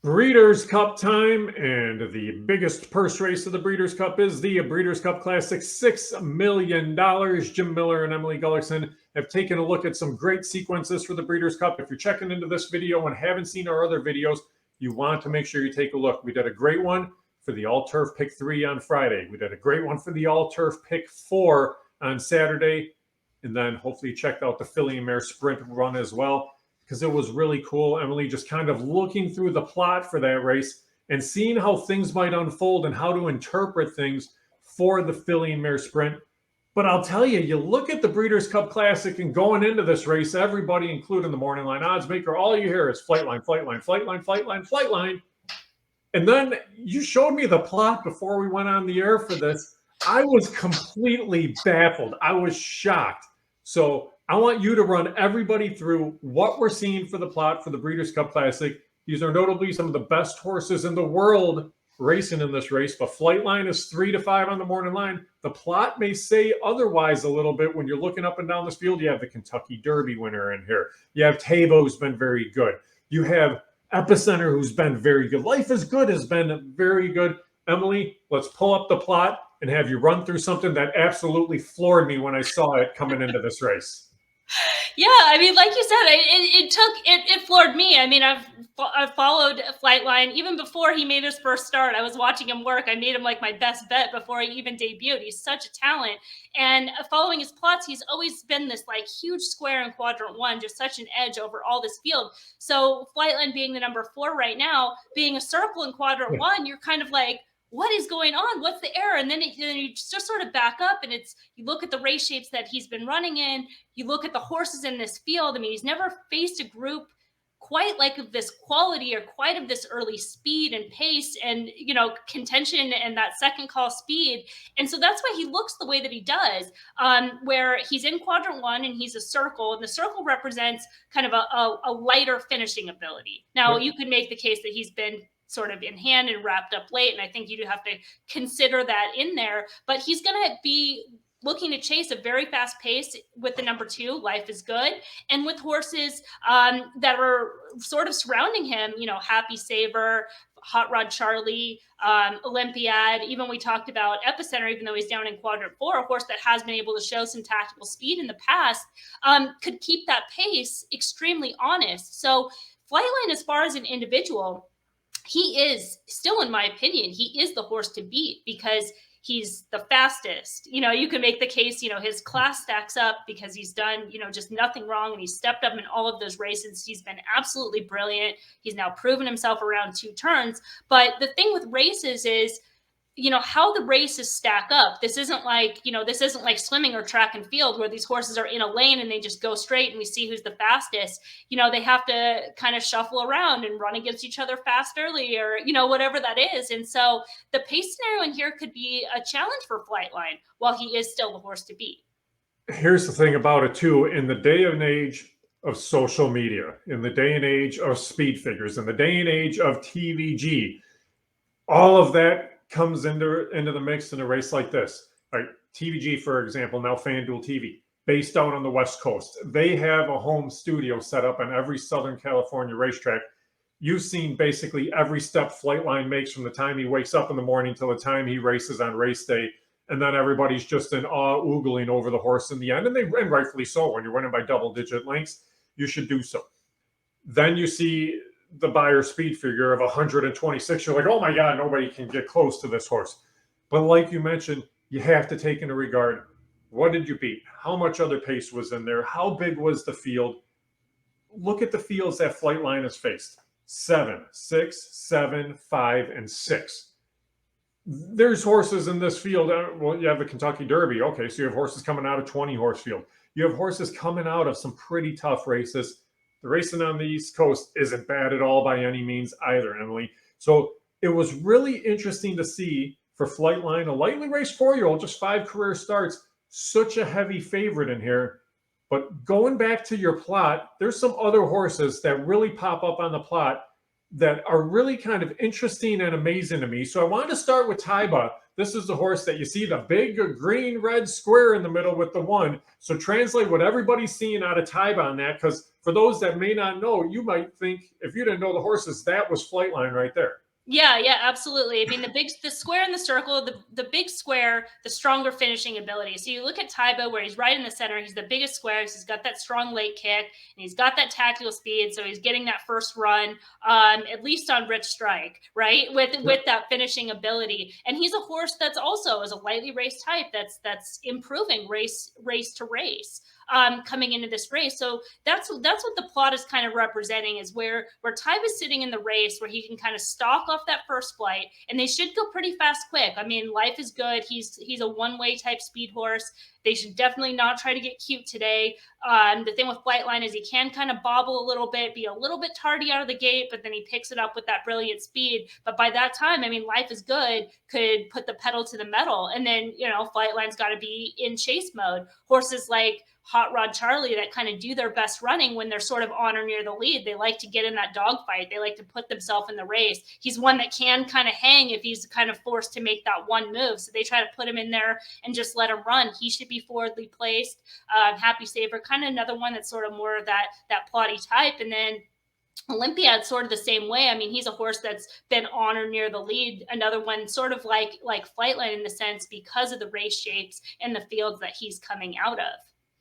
Breeders' Cup time, and the biggest purse race of the Breeders' Cup is the Breeders' Cup Classic, $6 million. Jim Miller and Emily Gullikson have taken a look at some great sequences for the Breeders' Cup. If you're checking into this video and haven't seen our other videos, you want to make sure you take a look. We did a great one for the All-Turf Pick 3 on Friday. We did a great one for the All-Turf Pick 4 on Saturday. And then hopefully you checked out the Filly and Mare Sprint run as well, because it was really cool. Emily, just kind of looking through the plot for that race and seeing how things might unfold and how to interpret things for the Filly and Mare Sprint. But I'll tell you, you look at the Breeders' Cup Classic and going into this race, everybody, including the morning line odds maker, all you hear is Flightline, Flightline, Flightline, Flightline, Flightline. And then you showed me the plot before we went on the air for this. I was completely baffled. I was shocked. So I want you to run everybody through what we're seeing for the plot for the Breeders' Cup Classic. These are notably some of the best horses in the world racing in this race, but Flightline is 3 to 5 on the morning line. The plot may say otherwise a little bit when you're looking up and down this field. You have the Kentucky Derby winner in here. You have Tabo, who's been very good. You have Epicenter, who's been very good. Life is Good has been very good. Emily, let's pull up the plot and have you run through something that absolutely floored me when I saw it coming into this race. Yeah, I mean, like you said, it floored me. I mean, I've followed Flightline even before he made his first start. I was watching him work. I made him like my best bet before he even debuted. He's such a talent. And following his plots, he's always been this like huge square in quadrant one, just such an edge over all this field. So Flightline being the number 4 right now, being a circle in quadrant one, you're kind of like, what is going on? What's the error? And then you just sort of back up and you look at the race shapes that he's been running in. You look at the horses in this field. I mean, he's never faced a group quite like of this quality or quite of this early speed and pace and, you know, contention and that second call speed. And so that's why he looks the way that he does, where he's in quadrant one and he's a circle, and the circle represents kind of a lighter finishing ability. Now, you could make the case that he's been sort of in hand and wrapped up late. And I think you do have to consider that in there, but he's going to be looking to chase a very fast pace with the number 2, Life is Good, and with horses that are sort of surrounding him, you know, Happy Saver, Hot Rod Charlie, Olympiad. Even we talked about Epicenter, even though he's down in quadrant 4, a horse that has been able to show some tactical speed in the past, could keep that pace extremely honest. So Flightline, as far as an individual, he is still, in my opinion, he is the horse to beat because he's the fastest. You know, you can make the case, you know, his class stacks up because he's done, you know, just nothing wrong. And he's stepped up in all of those races. He's been absolutely brilliant. He's now proven himself around 2 turns. But the thing with races is, you know, how the races stack up. This isn't like, you know, this isn't like swimming or track and field where these horses are in a lane and they just go straight and we see who's the fastest. You know, they have to kind of shuffle around and run against each other fast early or, you know, whatever that is. And so the pace scenario in here could be a challenge for Flightline while he is still the horse to beat. Here's the thing about it too. In the day and age of social media, in the day and age of speed figures, in the day and age of TVG, all of that comes into the mix in a race like this. All right, TVG, for example, now FanDuel TV, based out on the West Coast. They have a home studio set up on every Southern California racetrack. You've seen basically every step Flightline makes from the time he wakes up in the morning till the time he races on race day. And then everybody's just in awe, oogling over the horse in the end. And rightfully so. When you're winning by double-digit lengths, you should do so. Then you see the buyer speed figure of 126. You're like, oh my God, nobody can get close to this horse. But like you mentioned, you have to take into regard, what did you beat? How much other pace was in there? How big was the field? Look at the fields that Flightline has faced. 7, 6, 7, 5, and 6. There's horses in this field. Well, you have the Kentucky Derby. Okay, so you have horses coming out of 20 horse field. You have horses coming out of some pretty tough races. The racing on the East Coast isn't bad at all by any means either, Emily. So it was really interesting to see for Flightline, a lightly raced 4-year-old, just 5 career starts, such a heavy favorite in here. But going back to your plot, there's some other horses that really pop up on the plot that are really kind of interesting and amazing to me. So I wanted to start with Taiba. This is the horse that you see the big green red square in the middle with the 1. So translate what everybody's seeing out of Taiba on that, because for those that may not know, you might think if you didn't know the horses, that was Flightline right there. Yeah, yeah, absolutely. I mean, the square and the circle, the big square, the stronger finishing ability. So you look at Taibo, where he's right in the center. He's the biggest square. He's got that strong late kick, and he's got that tactical speed. So he's getting that first run, at least on Rich Strike, right? With that finishing ability. And he's a horse that's also is a lightly raced type. That's improving race to race. Coming into this race. So that's what the plot is kind of representing, is where Tybe is sitting in the race, where he can kind of stalk off that first flight, and they should go pretty fast quick. I mean, Life is Good. He's a one-way type speed horse. They should definitely not try to get cute today. The thing with Flightline is he can kind of bobble a little bit, be a little bit tardy out of the gate, but then he picks it up with that brilliant speed. But by that time, I mean, Life is Good could put the pedal to the metal, and then, you know, Flightline's got to be in chase mode. Horses like Hot Rod Charlie that kind of do their best running when they're sort of on or near the lead. They like to get in that dogfight. They like to put themselves in the race. He's one that can kind of hang if he's kind of forced to make that one move. So they try to put him in there and just let him run. He should be forwardly placed. Happy Saver, kind of another one that's sort of more of that plotty type. And then Olympiad's sort of the same way. I mean, he's a horse that's been on or near the lead. Another one sort of like Flightline in the sense, because of the race shapes and the fields that he's coming out of.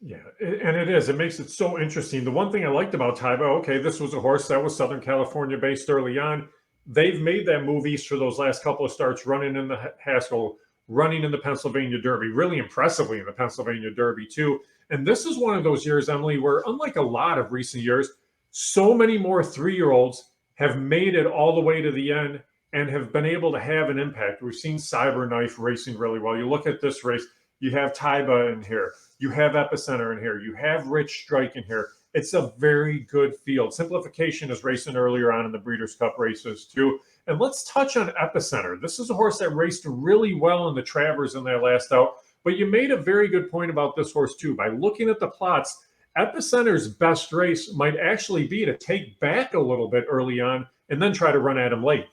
Yeah, and it is. It makes it so interesting. The one thing I liked about Taibo, okay, this was a horse that was Southern California based early on. They've made that move east for those last couple of starts, running in the Haskell, running in the Pennsylvania Derby, really impressively in the Pennsylvania Derby too. And this is one of those years, Emily, where unlike a lot of recent years, so many more 3-year-olds have made it all the way to the end and have been able to have an impact. We've seen Cyberknife racing really well. You look at this race, you have Taiba in here. You have Epicenter in here. You have Rich Strike in here. It's a very good field. Simplification is racing earlier on in the Breeders' Cup races too. And let's touch on Epicenter. This is a horse that raced really well in the Travers in their last out. But you made a very good point about this horse too. By looking at the plots, Epicenter's best race might actually be to take back a little bit early on and then try to run at him late.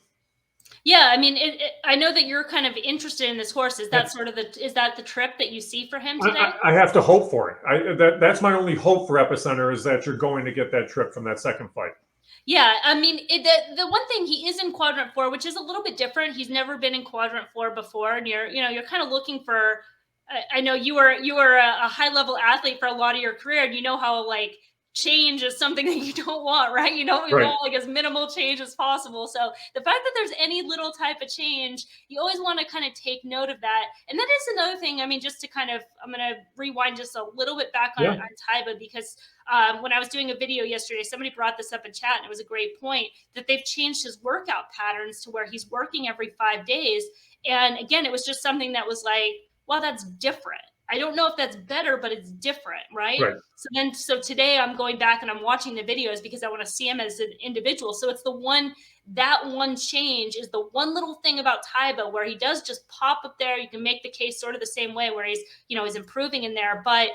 Yeah, I mean, I know that you're kind of interested in this horse. Is that sort of is that the trip that you see for him today? I have to hope for it. That's my only hope for Epicenter, is that you're going to get that trip from that second fight. Yeah, I mean, the one thing, he is in quadrant 4, which is a little bit different. He's never been in quadrant 4 before, and you're kind of looking for. I know you were a high level athlete for a lot of your career, and you know how like change is something that you don't want, right? You want like as minimal change as possible. So the fact that there's any little type of change, you always want to kind of take note of that. And that is another thing. I mean, just to kind of, I'm going to rewind just a little bit back on Taiba, because when I was doing a video yesterday, somebody brought this up in chat, and it was a great point, that they've changed his workout patterns to where he's working every 5 days. And again, it was just something that was like, wow, that's different. I don't know if that's better, but it's different, right? So today I'm going back and I'm watching the videos because I want to see him as an individual. So it's that one change is the one little thing about Taiba, where he does just pop up there. You can make the case sort of the same way, where he's improving in there, but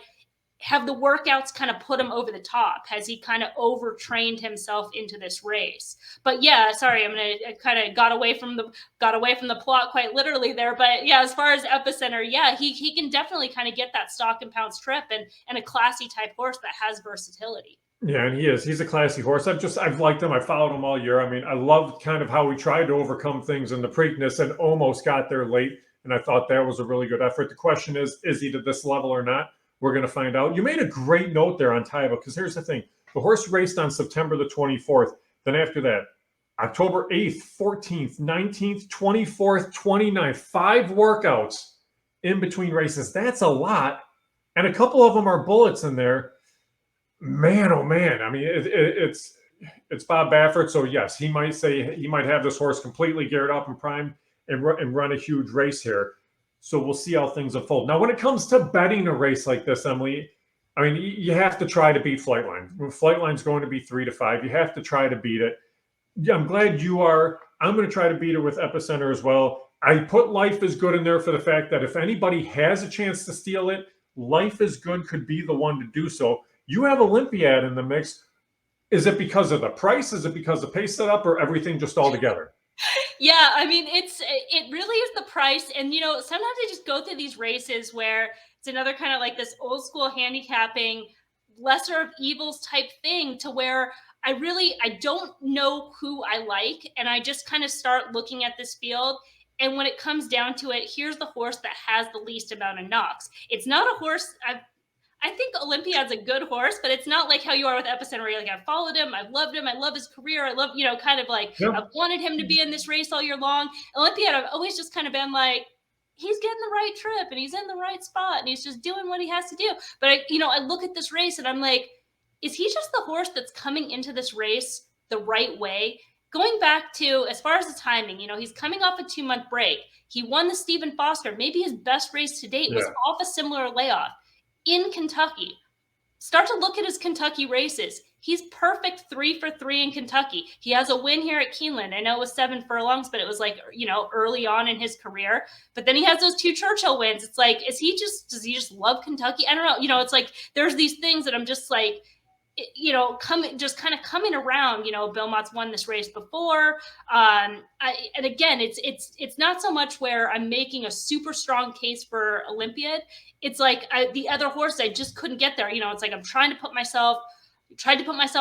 have the workouts kind of put him over the top? Has he kind of overtrained himself into this race? But yeah, sorry, I kind of got away from the plot quite literally there. But yeah, as far as Epicenter, yeah, he can definitely kind of get that stock and pounds trip, and a classy type horse that has versatility. Yeah, and he is. He's a classy horse. I've liked him. I followed him all year. I mean, I love kind of how he tried to overcome things in the Preakness and almost got there late. And I thought that was a really good effort. The question is he to this level or not? We're going to find out. You made a great note there on Taiba, because here's the thing. The horse raced on September the 24th. Then after that, October 8th, 14th, 19th, 24th, 29th, 5 workouts in between races. That's a lot. And a couple of them are bullets in there. Man, oh man. I mean, it's Bob Baffert. So yes, he might have this horse completely geared up and primed and run a huge race here. So we'll see how things unfold. Now, when it comes to betting a race like this, Emily, I mean, you have to try to beat Flightline. Flightline's going to be 3-5. You have to try to beat it. Yeah, I'm glad you are. I'm going to try to beat it with Epicenter as well. I put Life is Good in there for the fact that if anybody has a chance to steal it, Life is Good could be the one to do so. You have Olympiad in the mix. Is it because of the price? Is it because of pace setup, or everything just all together? Yeah, I mean, it really is the price. And, sometimes I just go through these races where it's another kind of like this old school handicapping. lesser of evils type thing, to where I don't know who I like, and I just kind of start looking at this field. And when it comes down to it, here's the horse that has the least amount of knocks. It's not a horse. I think Olympiad's a good horse, but it's not like how you are with Epicenter, where you're like, I've followed him, I've loved him, I love his career, I love, kind of like, Yep. I've wanted him to be in this race all year long. Olympiad, I've always just kind of been like, he's getting the right trip and he's in the right spot and he's just doing what he has to do. But I look at this race and I'm like, is he just the horse that's coming into this race the right way? Going back to, as far as the timing, he's coming off a 2-month break. He won the Stephen Foster. Maybe his best race to date was off a similar layoff in Kentucky. Start to look at his Kentucky races. He's perfect 3 for 3 in Kentucky. He has a win here at Keeneland. I know it was 7 furlongs, but it was like, early on in his career. But then he has those 2 Churchill wins. It's like, does he just love Kentucky? I don't know. It's like, there's these things that I'm just like, coming around. Belmont's won this race before. And again, it's not so much where I'm making a super strong case for Olympiad. It's like the other horse, I just couldn't get there. It's like I'm tried to put myself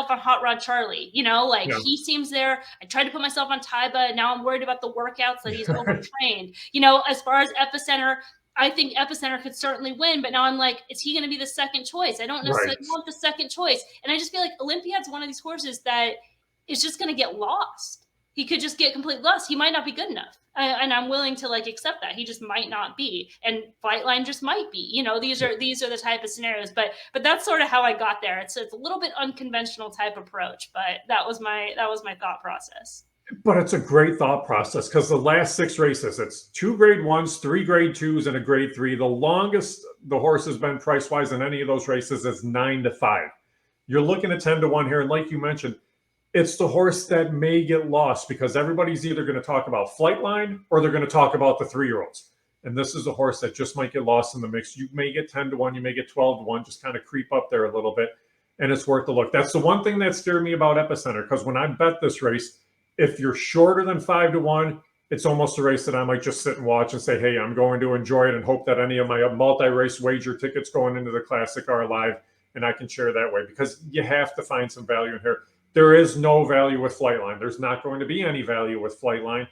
on Hot Rod Charlie. He seems there. I tried to put myself on Taiba, and now I'm worried about the workouts that he's overtrained. As far as Epicenter, I think Epicenter could certainly win, but now I'm like, is he going to be the second choice? I don't necessarily want the second choice. And I just feel like Olympiad's one of these horses that is just going to get lost. He could just get completely lost. He might not be good enough. And I'm willing to accept that. He just might not be. And Flightline just might be. These are the type of scenarios. But that's sort of how I got there. It's a little bit unconventional type approach, but that was my thought process. But it's a great thought process, because the last 6 races, it's 2 grade 1s, 3 grade 2s, and a grade 3. The longest the horse has been price-wise in any of those races is 9-5. You're looking at 10-1 here. And like you mentioned, it's the horse that may get lost, because everybody's either going to talk about Flightline or they're going to talk about the 3-year-olds. And this is a horse that just might get lost in the mix. You may get 10-1, you may get 12-1, just kind of creep up there a little bit, and it's worth a look. That's the one thing that scared me about Epicenter, because when I bet this race, if you're shorter than 5-1, it's almost a race that I might just sit and watch and say, hey, I'm going to enjoy it and hope that any of my multi-race wager tickets going into the Classic are alive, and I can share that way, because you have to find some value in here. There is no value with Flightline. There's not going to be any value with Flightline.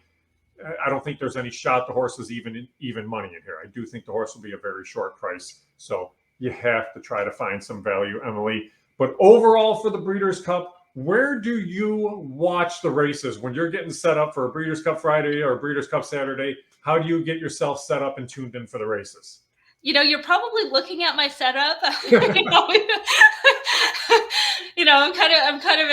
I don't think there's any shot the horse is even money in here. I do think the horse will be a very short price. So you have to try to find some value, Emily. But overall for the Breeders' Cup, where do you watch the races when you're getting set up for a Breeders' Cup Friday or a Breeders' Cup Saturday? How do you get yourself set up and tuned in for the races? You're probably looking at my setup. I'm kind of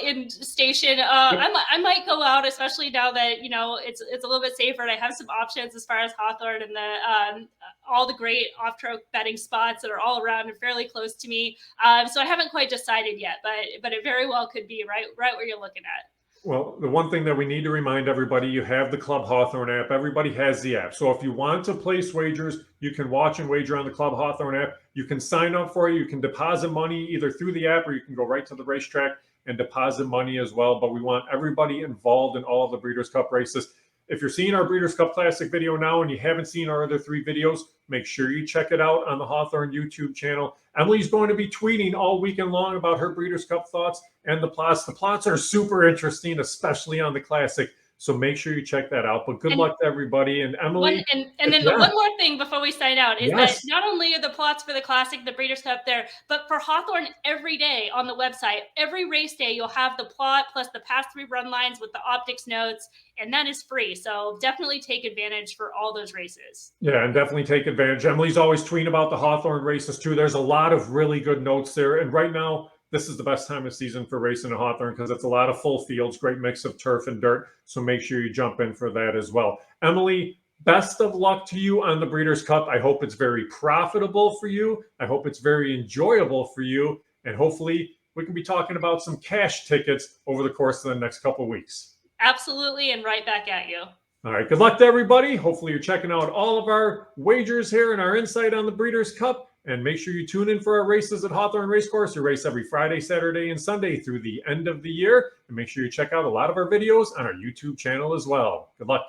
in station. I might go out, especially now that it's a little bit safer, and I have some options as far as Hawthorne and the all the great off-track betting spots that are all around and fairly close to me. So I haven't quite decided yet, but it very well could be right where you're looking at. Well, the one thing that we need to remind everybody, you have the Club Hawthorne app. Everybody has the app. So if you want to place wagers, you can watch and wager on the Club Hawthorne app. You can sign up for it. You can deposit money either through the app, or you can go right to the racetrack and deposit money as well. But we want everybody involved in all of the Breeders' Cup races. If you're seeing our Breeders' Cup Classic video now and you haven't seen our other 3 videos, make sure you check it out on the Hawthorne YouTube channel. Emily's going to be tweeting all weekend long about her Breeders' Cup thoughts and the plots. The plots are super interesting, especially on the Classic. So make sure you check that out. But good luck to everybody. And Emily. One more thing before we sign out is that not only are the plots for the Classic, the Breeders' Cup there, but for Hawthorne every day on the website, every race day, you'll have the plot plus the past 3 run lines with the optics notes, and that is free. So definitely take advantage for all those races. Yeah, and definitely take advantage. Emily's always tweeting about the Hawthorne races too. There's a lot of really good notes there. And right now, this is the best time of season for racing at Hawthorne, because it's a lot of full fields, great mix of turf and dirt. So make sure you jump in for that as well. Emily, best of luck to you on the Breeders' Cup. I hope it's very profitable for you. I hope it's very enjoyable for you. And hopefully we can be talking about some cash tickets over the course of the next couple of weeks. Absolutely. And right back at you. All right. Good luck to everybody. Hopefully you're checking out all of our wagers here and our insight on the Breeders' Cup. And make sure you tune in for our races at Hawthorne Racecourse. We race every Friday, Saturday, and Sunday through the end of the year. And make sure you check out a lot of our videos on our YouTube channel as well. Good luck.